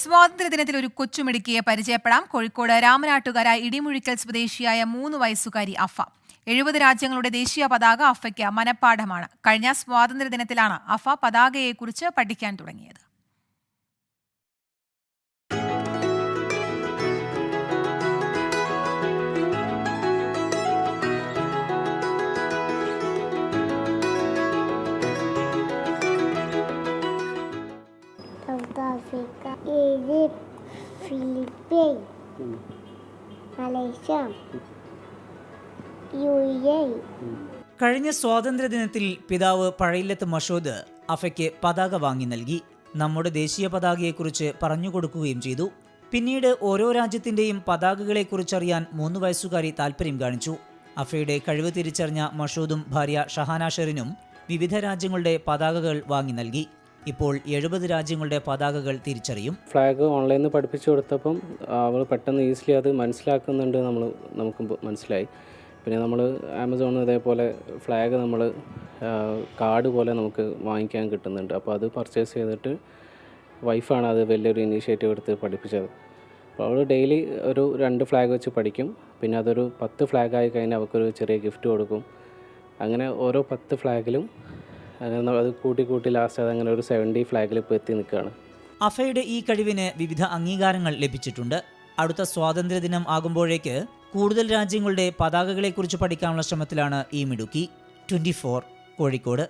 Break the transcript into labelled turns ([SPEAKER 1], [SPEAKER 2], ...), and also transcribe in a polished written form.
[SPEAKER 1] സ്വാതന്ത്ര്യദിനത്തിൽ ഒരു കൊച്ചുമിടുക്കിയെ പരിചയപ്പെടാം. കോഴിക്കോട് രാമനാട്ടുകര ഇടിമുഴിക്കൽ സ്വദേശിയായ 3 വയസ്സുകാരി അഫ. 70 രാജ്യങ്ങളുടെ ദേശീയ പതാക അഫയ്ക്ക് മനഃപ്പാഠമാണ്. കഴിഞ്ഞ സ്വാതന്ത്ര്യദിനത്തിലാണ് അഫ പതാകയെക്കുറിച്ച് പഠിക്കാൻ തുടങ്ങിയത്.
[SPEAKER 2] Africa, Egypt, Philippines, Malaysia, UAE.
[SPEAKER 3] കഴിഞ്ഞ സ്വാതന്ത്ര്യദിനത്തിൽ പിതാവ് പഴയില്ലത്ത് മഷൂദ് അഫയ്ക്ക് പതാക വാങ്ങി നൽകി. നമ്മുടെ ദേശീയ പതാകയെക്കുറിച്ച് പറഞ്ഞുകൊടുക്കുകയും ചെയ്തു. പിന്നീട് ഓരോ രാജ്യത്തിന്റെയും പതാകകളെക്കുറിച്ചറിയാൻ 3 വയസ്സുകാരി താല്പര്യം കാണിച്ചു. അഫയുടെ കഴിവ് തിരിച്ചറിഞ്ഞ മഷൂദും ഭാര്യ ഷഹാന ഷെറിനും വിവിധ രാജ്യങ്ങളുടെ പതാകകൾ വാങ്ങി നൽകി. ഇപ്പോൾ 70 രാജ്യങ്ങളുടെ പതാകകൾ തിരിച്ചറിയും.
[SPEAKER 4] ഫ്ലാഗ് ഓൺലൈനിൽ നിന്ന് പഠിപ്പിച്ചു കൊടുത്തപ്പം അവൾ പെട്ടെന്ന് ഈസിലി അത് മനസ്സിലാക്കുന്നുണ്ട്. നമുക്ക് മനസ്സിലായി. പിന്നെ നമ്മൾ ആമസോണിൽ ഇതേപോലെ ഫ്ലാഗ് നമ്മൾ കാർഡ് പോലെ നമുക്ക് വാങ്ങിക്കാൻ കിട്ടുന്നുണ്ട്. അപ്പോൾ അത് പർച്ചേസ് ചെയ്തിട്ട് വൈഫാണ് അത് വലിയൊരു ഇനീഷ്യേറ്റീവ് എടുത്ത് പഠിപ്പിച്ചത്. അപ്പോൾ അവൾ ഡെയിലി ഒരു 2 ഫ്ലാഗ് വെച്ച് പഠിക്കും. പിന്നെ അതൊരു 10 ഫ്ലാഗായി കഴിഞ്ഞാൽ അവർക്കൊരു ചെറിയ ഗിഫ്റ്റ് കൊടുക്കും. അങ്ങനെ ഓരോ 10 ഫ്ലാഗിലും അങ്ങനെ അത് കൂട്ടി ലാസ്റ്റ് അതങ്ങനെ ഒരു 70 ഫ്ലാഗിൽ ഇപ്പോൾ എത്തി നിൽക്കുകയാണ്.
[SPEAKER 3] അഫയുടെ ഈ കഴിവിന് വിവിധ അംഗീകാരങ്ങൾ ലഭിച്ചിട്ടുണ്ട്. അടുത്ത സ്വാതന്ത്ര്യദിനം ആകുമ്പോഴേക്ക് കൂടുതൽ രാജ്യങ്ങളുടെ പതാകകളെക്കുറിച്ച് പഠിക്കാനുള്ള ശ്രമത്തിലാണ് ഈ മിടുക്കി. 24 കോഴിക്കോട്.